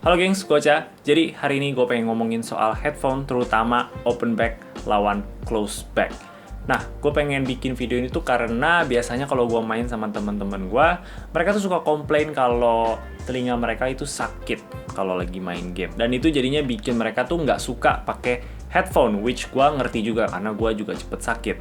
Halo gengs, gue Cha. Jadi hari ini gue pengen ngomongin soal headphone, terutama open back lawan close back. Nah, gue pengen bikin video ini tuh karena biasanya kalau gue main sama teman-teman gue, mereka tuh suka komplain kalau telinga mereka itu sakit kalau lagi main game. Dan itu jadinya bikin mereka tuh nggak suka pakai headphone, which gue ngerti juga karena gue juga cepet sakit.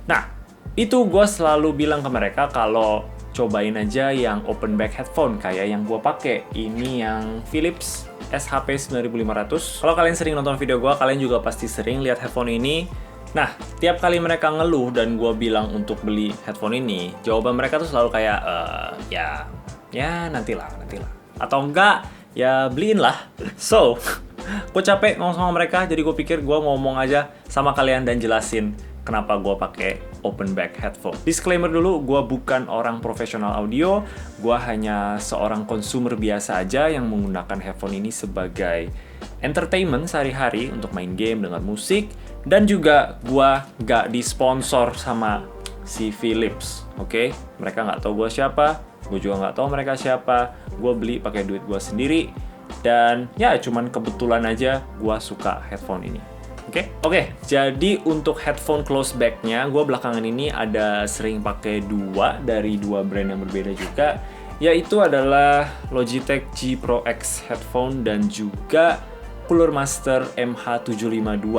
Nah, itu gue selalu bilang ke mereka kalau cobain aja yang open back headphone kayak yang gue pakai. Ini yang Philips SHP 9500. Kalau kalian sering nonton video gue, kalian juga pasti sering lihat headphone ini. Nah, tiap kali mereka ngeluh dan gue bilang untuk beli headphone ini, jawaban mereka tuh selalu kayak, ya nantilah. Atau enggak, ya beliin lah. So, gue capek ngomong sama mereka, jadi gue pikir gue ngomong aja sama kalian dan jelasin kenapa gue pakai open back headphone. Disclaimer dulu, gue bukan orang profesional audio, gue hanya seorang konsumer biasa aja yang menggunakan headphone ini sebagai entertainment sehari-hari untuk main game, dengar musik, dan juga gue gak disponsor sama si Philips, oke? Mereka nggak tahu gue siapa, gue juga nggak tahu mereka siapa. Gue beli pakai duit gue sendiri, dan ya cuman kebetulan aja gue suka headphone ini. Oke, jadi untuk headphone close back-nya, gue belakangan ini ada sering pakai dua dari dua brand yang berbeda juga, yaitu adalah Logitech G Pro X headphone dan juga Cooler Master MH752.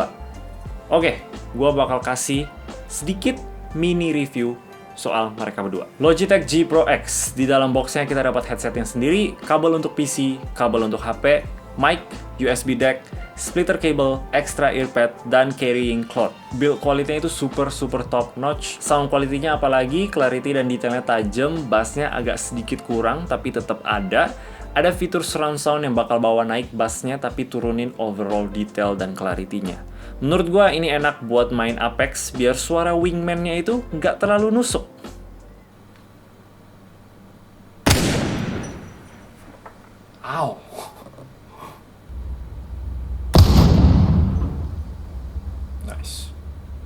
Oke, gue bakal kasih sedikit mini review soal mereka berdua. Logitech G Pro X, di dalam boxnya kita dapat headsetnya sendiri, kabel untuk PC, kabel untuk HP, mic, USB deck, splitter cable, extra earpad, dan carrying cloth. Build quality-nya itu super top notch. Sound quality-nya apalagi, clarity dan detailnya tajam, bassnya agak sedikit kurang tapi tetap ada. Ada fitur surround sound yang bakal bawa naik bassnya tapi turunin overall detail dan clarity-nya. Menurut gua ini enak buat main Apex biar suara wingman-nya itu nggak terlalu nusuk. Ow.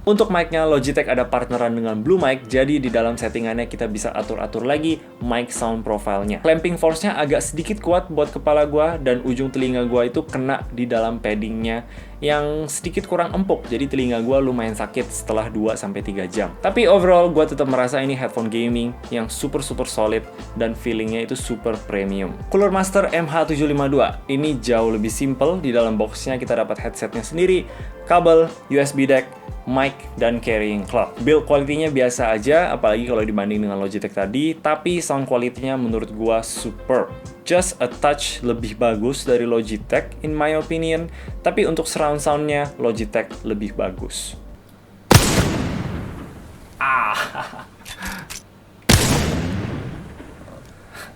Untuk mic-nya, Logitech ada partneran dengan Blue Mic, jadi di dalam settingannya kita bisa atur-atur lagi mic sound profile-nya. Clamping force-nya agak sedikit kuat buat kepala gua, dan ujung telinga gua itu kena di dalam padding-nya yang sedikit kurang empuk, jadi telinga gua lumayan sakit setelah 2-3 jam. Tapi overall, gua tetap merasa ini headphone gaming yang super solid, dan feeling-nya itu super premium. Cooler Master MH752, ini jauh lebih simple. Di dalam box-nya kita dapat headsetnya sendiri, kabel, USB deck, mic, dan carrying cloth. Build quality-nya biasa aja, apalagi kalau dibanding dengan Logitech tadi, tapi sound quality-nya menurut gua superb. Just a touch lebih bagus dari Logitech in my opinion, tapi untuk surround sound-nya Logitech lebih bagus.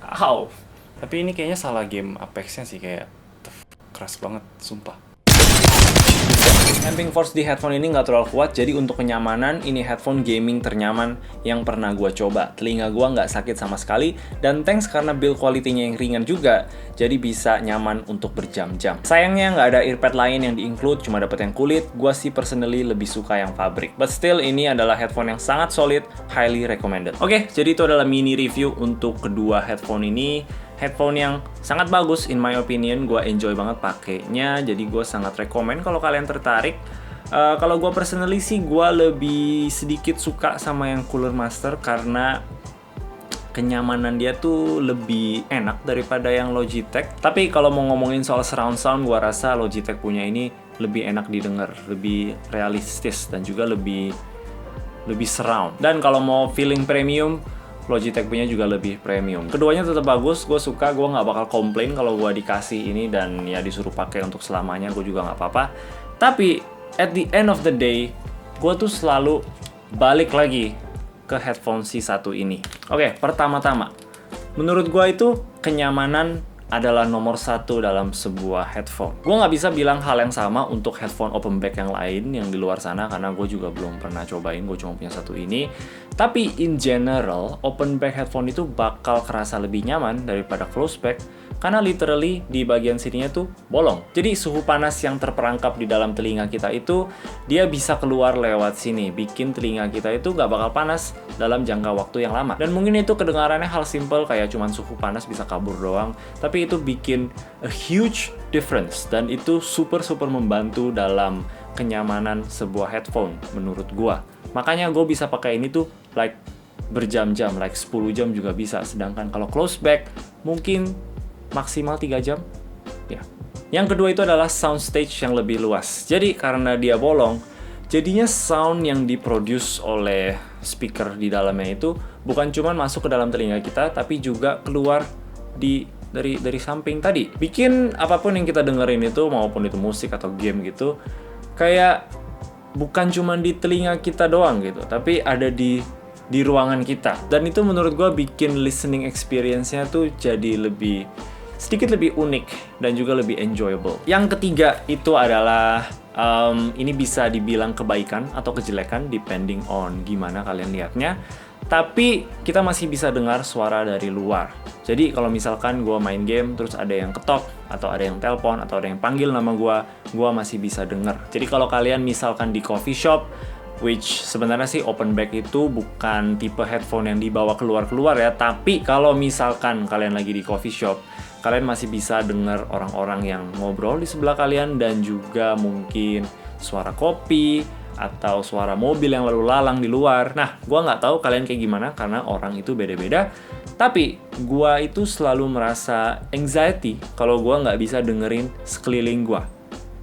Ow. Tapi ini kayaknya salah game Apex-nya sih, kayak keras banget, sumpah. Clamping force di headphone ini nggak terlalu kuat, jadi untuk kenyamanan, ini headphone gaming ternyaman yang pernah gue coba. Telinga gue nggak sakit sama sekali, dan thanks karena build quality-nya yang ringan juga, jadi bisa nyaman untuk berjam-jam. Sayangnya nggak ada earpad lain yang di-include, cuma dapet yang kulit. Gue sih personally lebih suka yang fabrik. But still, ini adalah headphone yang sangat solid, highly recommended. Oke, jadi itu adalah mini review untuk kedua headphone ini. Headphone yang sangat bagus in my opinion, gue enjoy banget pakainya, jadi gue sangat rekomen kalau kalian tertarik. Kalau gue personally sih, gue lebih sedikit suka sama yang Cooler Master karena kenyamanan dia tuh lebih enak daripada yang Logitech. Tapi kalau mau ngomongin soal surround sound, gue rasa Logitech punya ini lebih enak didengar, lebih realistis, dan juga lebih surround. Dan kalau mau feeling premium, Logitech punya juga lebih premium. Keduanya tetap bagus, gue suka, gue nggak bakal komplain kalau gue dikasih ini dan ya disuruh pakai untuk selamanya, gue juga nggak apa-apa. Tapi at the end of the day, gue tuh selalu balik lagi ke headphone si satu ini. Oke, pertama-tama, menurut gue itu kenyamanan adalah nomor satu dalam sebuah headphone. Gue nggak bisa bilang hal yang sama untuk headphone open back yang lain yang di luar sana, karena gue juga belum pernah cobain, gue cuma punya satu ini. Tapi in general, open back headphone itu bakal kerasa lebih nyaman daripada close back, karena literally di bagian sininya tuh bolong. Jadi suhu panas yang terperangkap di dalam telinga kita itu, dia bisa keluar lewat sini, bikin telinga kita itu gak bakal panas dalam jangka waktu yang lama. Dan mungkin itu kedengarannya hal simple kayak cuman suhu panas bisa kabur doang, tapi tapi itu bikin a huge difference dan itu super membantu dalam kenyamanan sebuah headphone menurut gua. Makanya gue bisa pakai ini tuh like berjam-jam, like 10 jam juga bisa. Sedangkan kalau close back mungkin maksimal 3 jam. Ya. Yang kedua itu adalah soundstage yang lebih luas. Jadi karena dia bolong, jadinya sound yang diproduce oleh speaker di dalamnya itu bukan cuma masuk ke dalam telinga kita, tapi juga keluar dari samping tadi. Bikin apapun yang kita dengerin itu, maupun itu musik atau game gitu, kayak bukan cuma di telinga kita doang gitu, tapi ada di ruangan kita. Dan itu menurut gue bikin listening experience-nya tuh jadi sedikit lebih unik dan juga lebih enjoyable. Yang ketiga itu adalah ini bisa dibilang kebaikan atau kejelekan depending on gimana kalian lihatnya. Tapi kita masih bisa dengar suara dari luar. Jadi kalau misalkan gue main game terus ada yang ketok atau ada yang telepon atau ada yang panggil nama gue masih bisa dengar. Jadi kalau kalian misalkan di coffee shop, which sebenarnya sih open back itu bukan tipe headphone yang dibawa keluar ya, tapi kalau misalkan kalian lagi di coffee shop, kalian masih bisa dengar orang-orang yang ngobrol di sebelah kalian dan juga mungkin suara kopi atau suara mobil yang lalu lalang di luar. Nah, gue nggak tahu kalian kayak gimana karena orang itu beda-beda. Tapi gue itu selalu merasa anxiety kalau gue nggak bisa dengerin sekeliling gue.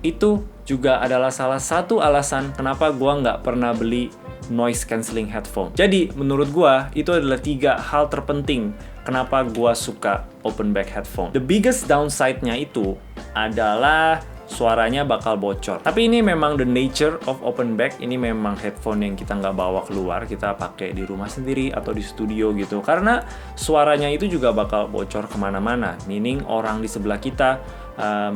Itu juga adalah salah satu alasan kenapa gue nggak pernah beli noise cancelling headphone. Jadi menurut gue itu adalah 3 hal terpenting kenapa gue suka open back headphone. The biggest downside-nya itu adalah suaranya bakal bocor. Tapi ini memang the nature of open back. Ini memang headphone yang kita nggak bawa keluar, kita pakai di rumah sendiri atau di studio gitu. Karena suaranya itu juga bakal bocor kemana-mana. Meaning orang di sebelah kita,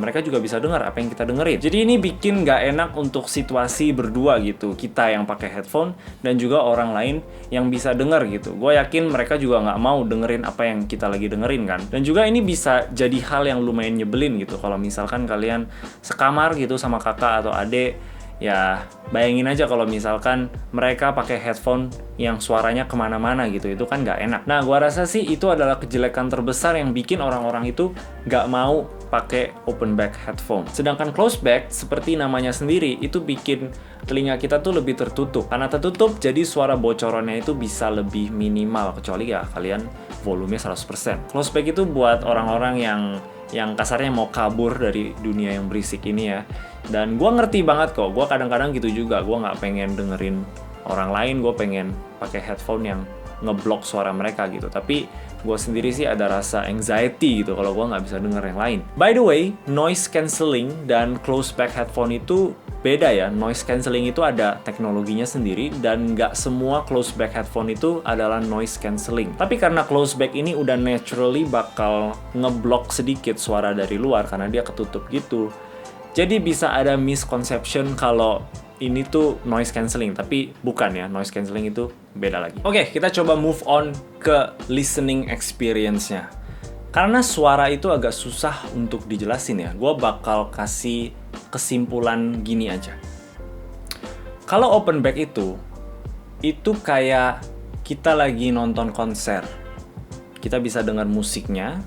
mereka juga bisa dengar apa yang kita dengerin. Jadi ini bikin nggak enak untuk situasi berdua gitu. Kita yang pakai headphone dan juga orang lain yang bisa denger gitu. Gue yakin mereka juga nggak mau dengerin apa yang kita lagi dengerin kan. Dan juga ini bisa jadi hal yang lumayan nyebelin gitu. Kalau misalkan kalian sekamar gitu sama kakak atau adik, ya bayangin aja kalau misalkan mereka pakai headphone yang suaranya kemana-mana gitu, itu kan nggak enak. Nah, gua rasa sih itu adalah kejelekan terbesar yang bikin orang-orang itu nggak mau pakai open back headphone. Sedangkan close back, seperti namanya sendiri, itu bikin telinga kita tuh lebih tertutup. Karena tertutup, jadi suara bocorannya itu bisa lebih minimal, kecuali ya kalian volumenya 100%. Close back itu buat orang-orang yang kasarnya mau kabur dari dunia yang berisik ini ya. Dan gue ngerti banget kok, gue kadang-kadang gitu juga. Gue nggak pengen dengerin orang lain, gue pengen pakai headphone yang ngeblok suara mereka gitu. Tapi gue sendiri sih ada rasa anxiety gitu kalau gue nggak bisa denger yang lain. By the way, noise cancelling dan close back headphone itu beda ya. Noise cancelling itu ada teknologinya sendiri dan nggak semua close back headphone itu adalah noise cancelling. Tapi karena close back ini udah naturally bakal ngeblok sedikit suara dari luar karena dia ketutup gitu. Jadi bisa ada misconception kalau ini tuh noise cancelling, tapi bukan ya, noise cancelling itu beda lagi. Oke, kita coba move on ke listening experience-nya. Karena suara itu agak susah untuk dijelasin ya, gue bakal kasih kesimpulan gini aja. Kalau open back itu kayak kita lagi nonton konser. Kita bisa dengar musiknya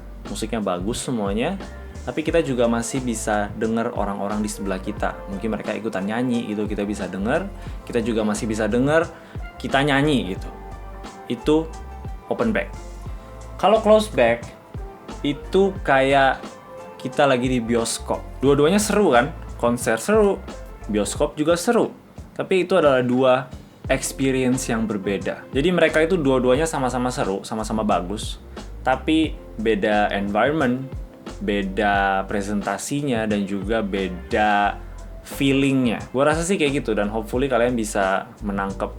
bagus semuanya, tapi kita juga masih bisa dengar orang-orang di sebelah kita. Mungkin mereka ikutan nyanyi gitu, kita bisa dengar. Kita juga masih bisa dengar kita nyanyi gitu. Itu open back. Kalau close back, itu kayak kita lagi di bioskop. Dua-duanya seru kan? Konser seru, bioskop juga seru. Tapi itu adalah 2 experience yang berbeda. Jadi mereka itu dua-duanya sama-sama seru, sama-sama bagus. Tapi beda environment, beda presentasinya, dan juga beda feelingnya. Gue rasa sih kayak gitu, dan hopefully kalian bisa menangkap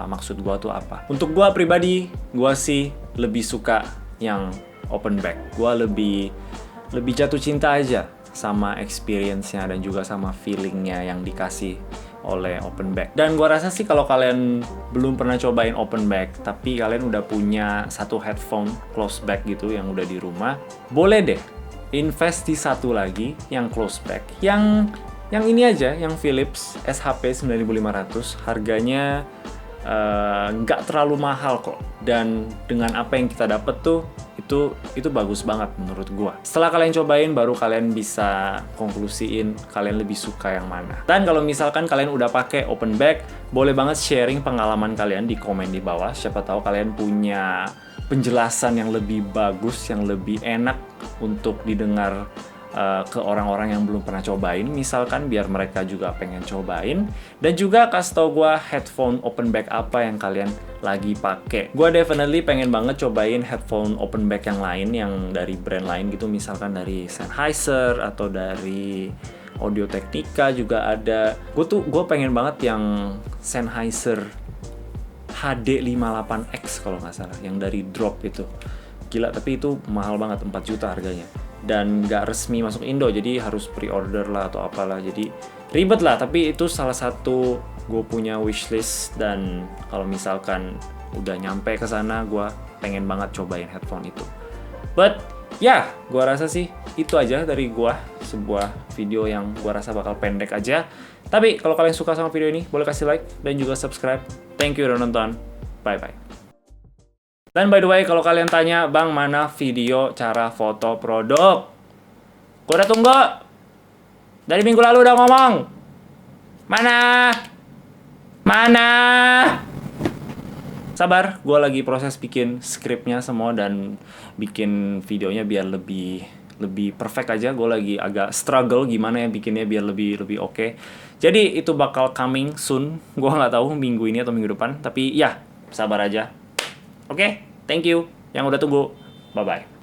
maksud gue tuh apa. Untuk gue pribadi, gue sih lebih suka yang open back. Gue lebih jatuh cinta aja sama experience-nya dan juga sama feelingnya yang dikasih oleh open back. Dan gue rasa sih kalau kalian belum pernah cobain open back, tapi kalian udah punya satu headphone close back gitu yang udah di rumah, boleh deh invest di satu lagi yang close back. Yang ini aja, yang Philips SHP 9500, harganya nggak terlalu mahal kok. Dan dengan apa yang kita dapat tuh, itu bagus banget menurut gua. Setelah kalian cobain baru kalian bisa konklusiin kalian lebih suka yang mana. Dan kalau misalkan kalian udah pakai open bag, boleh banget sharing pengalaman kalian di komen di bawah. Siapa tahu kalian punya penjelasan yang lebih bagus, yang lebih enak untuk didengar ke orang-orang yang belum pernah cobain, misalkan biar mereka juga pengen cobain. Dan juga kasih tau gue headphone open back apa yang kalian lagi pakai. Gue definitely pengen banget cobain headphone open back yang lain, yang dari brand lain gitu, misalkan dari Sennheiser atau dari Audio Technica juga ada. Gue pengen banget yang Sennheiser HD58X kalau nggak salah, yang dari drop itu. Gila, tapi itu mahal banget, 4 juta harganya. Dan nggak resmi masuk Indo, jadi harus pre-order lah atau apalah. Jadi ribet lah, tapi itu salah satu gue punya wishlist. Dan kalau misalkan udah nyampe ke sana, gue pengen banget cobain headphone itu. But ya, gue rasa sih itu aja dari gue. Sebuah video yang gue rasa bakal pendek aja. Tapi kalau kalian suka sama video ini, boleh kasih like dan juga subscribe. Thank you udah nonton. Bye-bye. Dan by the way, kalau kalian tanya, Bang, mana video cara foto produk? Gue udah tunggu. Dari minggu lalu udah ngomong. Mana? Sabar, gue lagi proses bikin skripnya semua dan bikin videonya biar lebih perfect aja. Gue lagi agak struggle gimana ya bikinnya biar lebih oke. Jadi itu bakal coming soon. Gue nggak tahu minggu ini atau minggu depan. Tapi ya, sabar aja. Oke, thank you yang udah tunggu. Bye-bye.